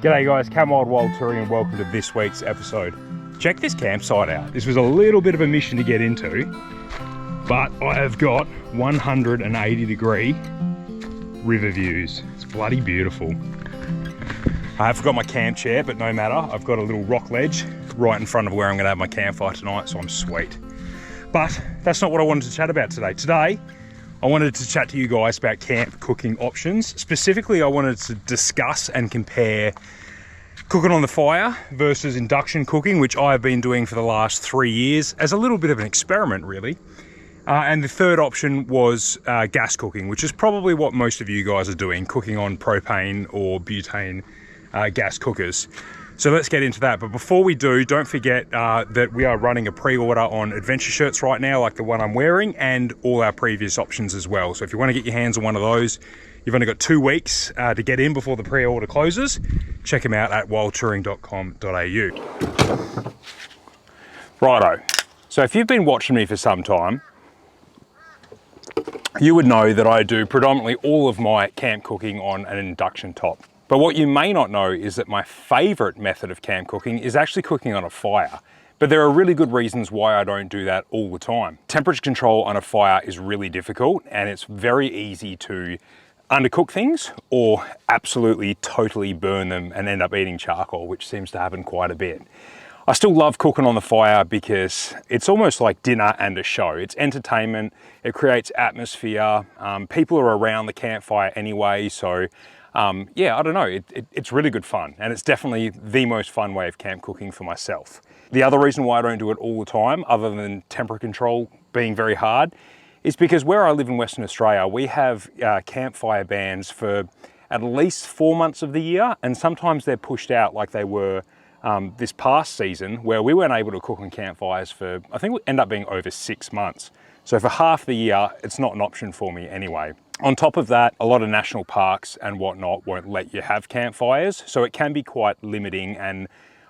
G'day guys, Cam Wild Touring and welcome to this week's episode. Check this campsite out. This was a little bit of a mission to get into, but I have got 180-degree river views. It's bloody beautiful. I have forgot my camp chair, but no matter. I've got a little rock ledge right in front of where I'm gonna have my campfire tonight, so I'm sweet. But that's not what I wanted to chat about today. Today, I wanted to chat to you guys about camp cooking options. Specifically, I wanted to discuss and compare cooking on the fire versus induction cooking, which I have been doing for the last 3 years as a little bit of an experiment, really. And the third option was gas cooking, which is probably what most of you guys are doing, cooking on propane or butane gas cookers. So let's get into that. But before we do, don't forget that we are running a pre-order on adventure shirts right now, like the one I'm wearing, and all our previous options as well. So if you want to get your hands on one of those, you've only got 2 weeks to get in before the pre-order closes. Check them out at wildtouring.com.au. Righto. So if you've been watching me for some time, you would know that I do predominantly all of my camp cooking on an induction top. But what you may not know is that my favorite method of camp cooking is actually cooking on a fire. But there are really good reasons why I don't do that all the time. Temperature control on a fire is really difficult, and it's very easy to undercook things or absolutely totally burn them and end up eating charcoal, which seems to happen quite a bit. I still love cooking on the fire because it's almost like dinner and a show. It's entertainment, it creates atmosphere, people are around the campfire anyway, so yeah, I don't know, it's really good fun, and it's definitely the most fun way of camp cooking for myself. The other reason why I don't do it all the time, other than temperature control being very hard, is because where I live in Western Australia, we have campfire bans for at least 4 months of the year, and sometimes they're pushed out like they were this past season, where we weren't able to cook on campfires for, I think it ended up being over 6 months. So for half the year, it's not an option for me anyway. On top of that, a lot of national parks and whatnot won't let you have campfires, so it can be quite limiting, and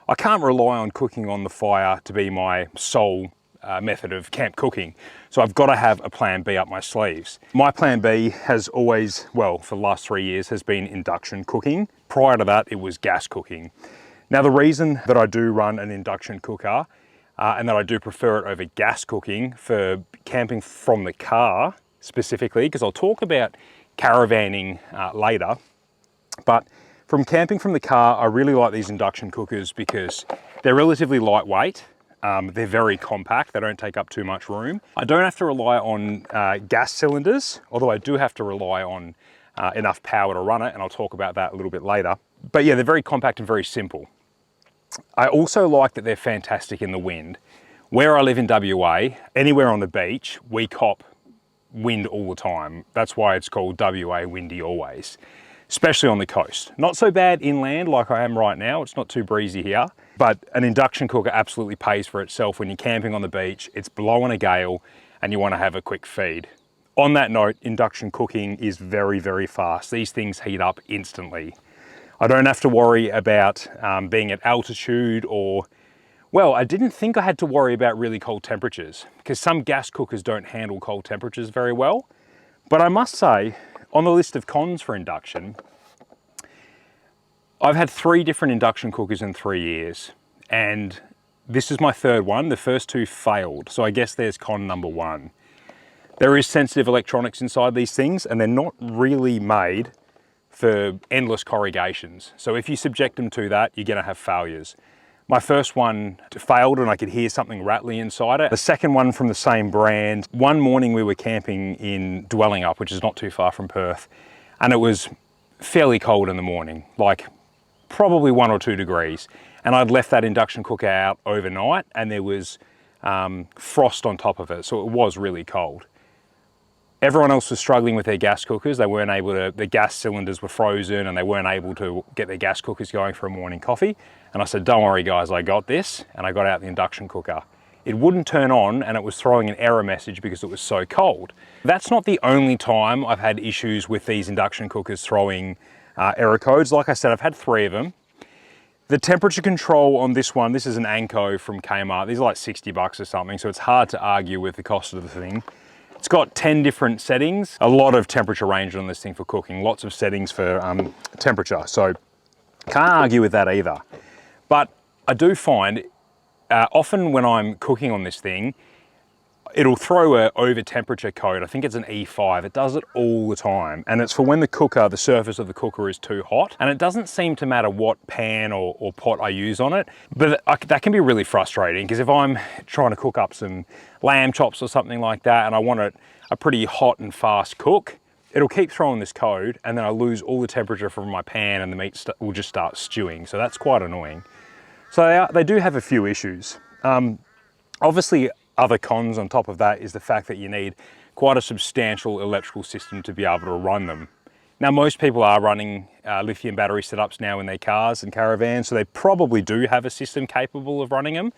I can't rely on cooking on the fire to be my sole method of camp cooking. So I've got to have a plan B up my sleeves. My plan B has always, well, for the last 3 years, has been induction cooking. Prior to that, it was gas cooking. Now, the reason that I do run an induction cooker and that I do prefer it over gas cooking for camping from the car specifically, because I'll talk about caravanning later, but from camping from the car, I really like these induction cookers because they're relatively lightweight, they're very compact, they don't take up too much room. I don't have to rely on gas cylinders, although I do have to rely on enough power to run it, and I'll talk about that a little bit later. But yeah, they're very compact and very simple. I also like that they're fantastic in the wind. Where I live in WA, anywhere on the beach, we cop wind all the time. That's why it's called WA Windy Always, especially on the coast. Not so bad inland like I am right now, it's not too breezy here, but an induction cooker absolutely pays for itself when you're camping on the beach, it's blowing a gale, and you want to have a quick feed. On that note, induction cooking is very, very fast. These things heat up instantly. I don't have to worry about being at altitude or, well, I didn't think I had to worry about really cold temperatures because some gas cookers don't handle cold temperatures very well. But I must say, on the list of cons for induction, I've had 3 different induction cookers in 3 years, and this is my 3rd one. The first 2 failed, so I guess there's con number 1. There is sensitive electronics inside these things, and they're not really made for endless corrugations. So if you subject them to that, you're gonna have failures. My first one failed and I could hear something rattling inside it. The second one from the same brand, one morning we were camping in Dwellingup, which is not too far from Perth, and it was fairly cold in the morning, like probably 1 or 2 degrees. And I'd left that induction cooker out overnight and there was frost on top of it, so it was really cold. Everyone else was struggling with their gas cookers. They weren't able to, the gas cylinders were frozen and they weren't able to get their gas cookers going for a morning coffee. And I said, don't worry guys, I got this. And I got out the induction cooker. It wouldn't turn on and it was throwing an error message because it was so cold. That's not the only time I've had issues with these induction cookers throwing error codes. Like I said, I've had 3 of them. The temperature control on this one, this is an Anko from Kmart. These are like 60 bucks or something, so it's hard to argue with the cost of the thing. It's got 10 different settings, a lot of temperature range on this thing for cooking, lots of settings for temperature. So Can't argue with that either. But I do find often when I'm cooking on this thing, it'll throw a over temperature code. I think it's an E5. It does it all the time. And it's for when the surface of the cooker is too hot. And it doesn't seem to matter what pan or pot I use on it. But that can be really frustrating, because if I'm trying to cook up some lamb chops or something like that, and I want a pretty hot and fast cook, it'll keep throwing this code, and then I lose all the temperature from my pan and the meat will just start stewing. So that's quite annoying. So they do have a few issues. Obviously, other cons on top of that is the fact that you need quite a substantial electrical system to be able to run them. Now, most people are running lithium battery setups now in their cars and caravans, so they probably do have a system capable of running them,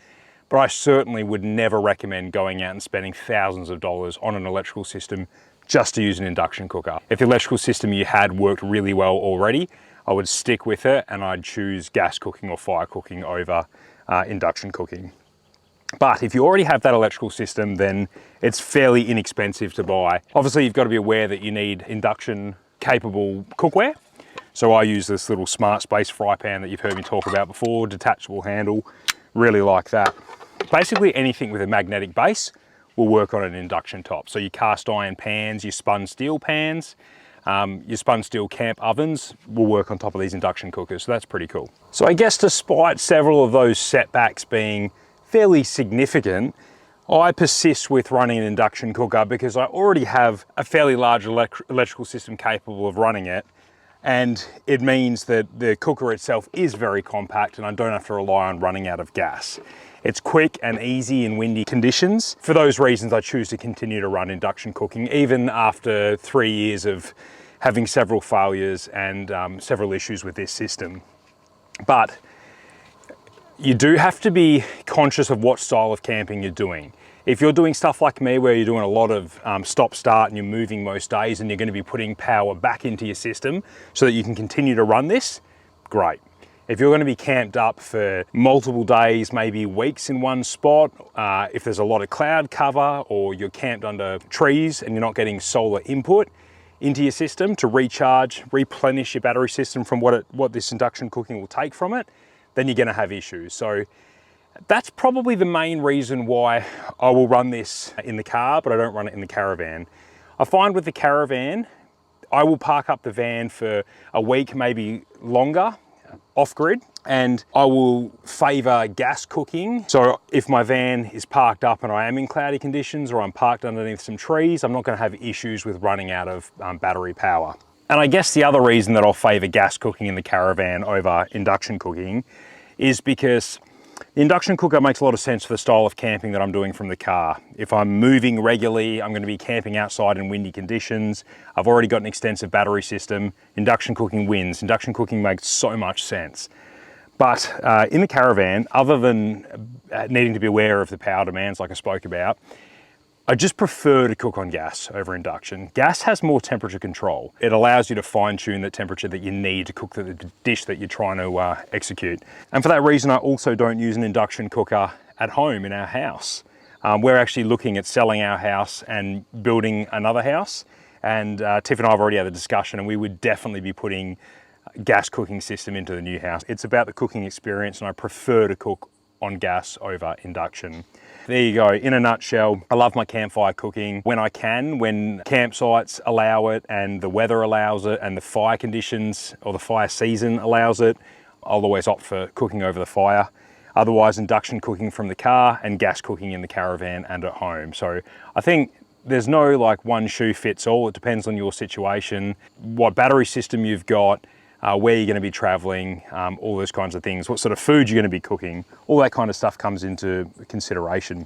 but I certainly would never recommend going out and spending thousands of dollars on an electrical system just to use an induction cooker. If the electrical system you had worked really well already, I would stick with it, and I'd choose gas cooking or fire cooking over induction cooking. But if you already have that electrical system, then it's fairly inexpensive to buy. Obviously, you've got to be aware that you need induction capable cookware. So I use this little Smart Space fry pan that you've heard me talk about before, detachable handle, really like that. Basically anything with a magnetic base will work on an induction top. So your cast iron pans, your spun steel pans, your spun steel camp ovens will work on top of these induction cookers. So that's pretty cool. So I guess despite several of those setbacks being fairly significant, I persist with running an induction cooker because I already have a fairly large electrical system capable of running it, and it means that the cooker itself is very compact and I don't have to rely on running out of gas. It's quick and easy in windy conditions. For those reasons, I choose to continue to run induction cooking even after 3 years of having several failures and several issues with this system. But you do have to be conscious of what style of camping you're doing. If you're doing stuff like me where you're doing a lot of stop-start and you're moving most days and you're going to be putting power back into your system so that you can continue to run this, great. If you're going to be camped up for multiple days, maybe weeks in one spot, if there's a lot of cloud cover or you're camped under trees and you're not getting solar input into your system to recharge, replenish your battery system from what this induction cooking will take from it, then you're going to have issues. So that's probably the main reason why I will run this in the car, but I don't run it in the caravan. I find with the caravan, I will park up the van for a week, maybe longer, off-grid, and I will favor gas cooking. So if my van is parked up and I am in cloudy conditions or I'm parked underneath some trees, I'm not going to have issues with running out of battery power. And I guess the other reason that I'll favor gas cooking in the caravan over induction cooking is because the induction cooker makes a lot of sense for the style of camping that I'm doing from the car. If I'm moving regularly, I'm going to be camping outside in windy conditions, I've already got an extensive battery system, induction cooking wins. Induction cooking makes so much sense. But in the caravan, other than needing to be aware of the power demands like I spoke about, I just prefer to cook on gas over induction. Gas has more temperature control. It allows you to fine tune the temperature that you need to cook the dish that you're trying to execute. And for that reason, I also don't use an induction cooker at home in our house. We're actually looking at selling our house and building another house. And Tiff and I have already had a discussion, and we would definitely be putting a gas cooking system into the new house. It's about the cooking experience, and I prefer to cook on gas over induction. There you go, in a nutshell. I love my campfire cooking when I can, when campsites allow it and the weather allows it and the fire conditions or the fire season allows it. I'll always opt for cooking over the fire. Otherwise, induction cooking from the car and gas cooking in the caravan and at home. So I think there's no like one shoe fits all. It depends on your situation, what battery system you've got, where you're going to be traveling, all those kinds of things, what sort of food you're going to be cooking, all that kind of stuff comes into consideration.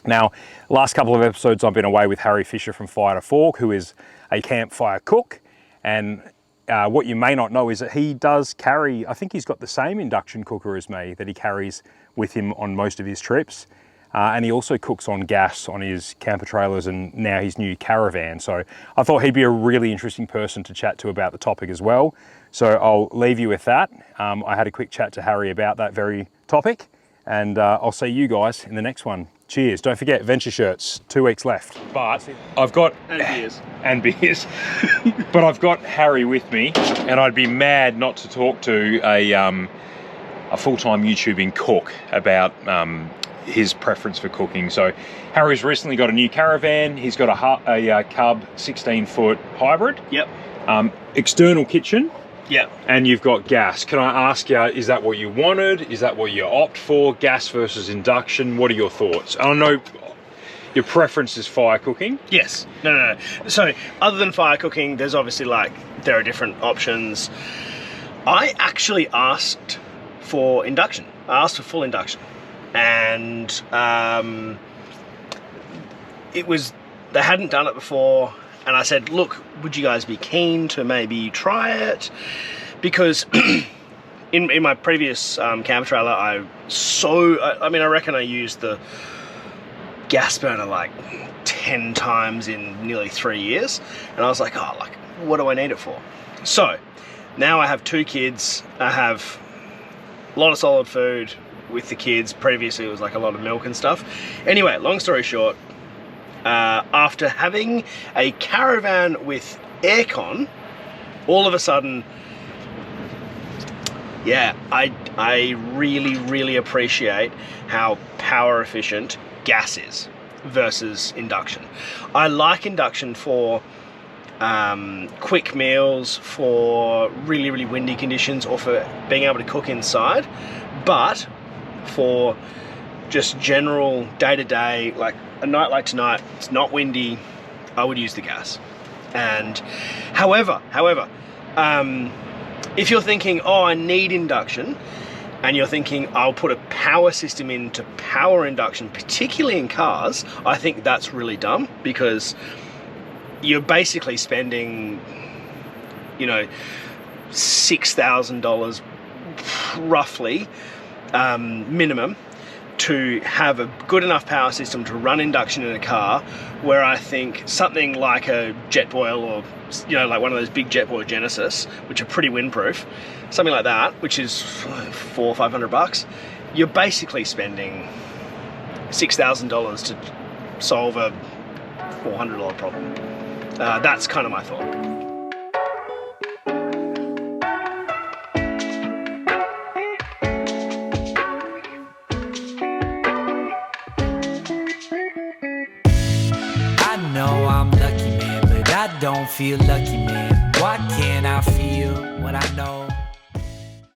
Now, last couple of episodes I've been away with Harry Fisher from Fire to Fork, who is a campfire cook, and what you may not know is that he does carry, I think he's got the same induction cooker as me that he carries with him on most of his trips. And he also cooks on gas on his camper trailers and now his new caravan. So I thought he'd be a really interesting person to chat to about the topic as well. So I'll leave you with that. I had a quick chat to Harry about that very topic, and I'll see you guys in the next one. Cheers. Cheers. Don't forget, Venture Shirts, 2 weeks left. But I've got... And beers. And beers. But I've got Harry with me, and I'd be mad not to talk to a full-time YouTubing cook about his preference for cooking. So Harry's recently got a new caravan. He's got a Cub 16-foot hybrid. Yep. External kitchen. Yep. And you've got gas. Can I ask you, is that what you wanted? Is that what you opt for? Gas versus induction? What are your thoughts? I know your preference is fire cooking. Yes. No. So other than fire cooking, there's obviously there are different options. I actually asked for induction. I asked for full induction. And they hadn't done it before. And I said, look, would you guys be keen to maybe try it? Because in my previous camper trailer, I reckon I used the gas burner like 10 times in nearly 3 years. And I was like, oh, what do I need it for? So now I have 2 kids. I have a lot of solid food with the kids. Previously it was like a lot of milk and stuff. Anyway, long story short, after having a caravan with aircon, all of a sudden, yeah, I really, really appreciate how power efficient gas is versus induction. I like induction for quick meals, for really, really windy conditions, or for being able to cook inside, but for just general day-to-day, like a night like tonight, it's not windy, I would use the gas. And however, if you're thinking, oh, I need induction, and you're thinking, I'll put a power system in to power induction, particularly in cars, I think that's really dumb, because you're basically spending, $6,000 roughly, minimum, to have a good enough power system to run induction in a car, where I think something like a Jetboil, or like one of those big Jetboil Genesis, which are pretty windproof, something like that, which is $400 or $500, you're basically spending $6,000 to solve a $400 problem. That's kind of my thought. Don't feel lucky, man. Why can't I feel what I know?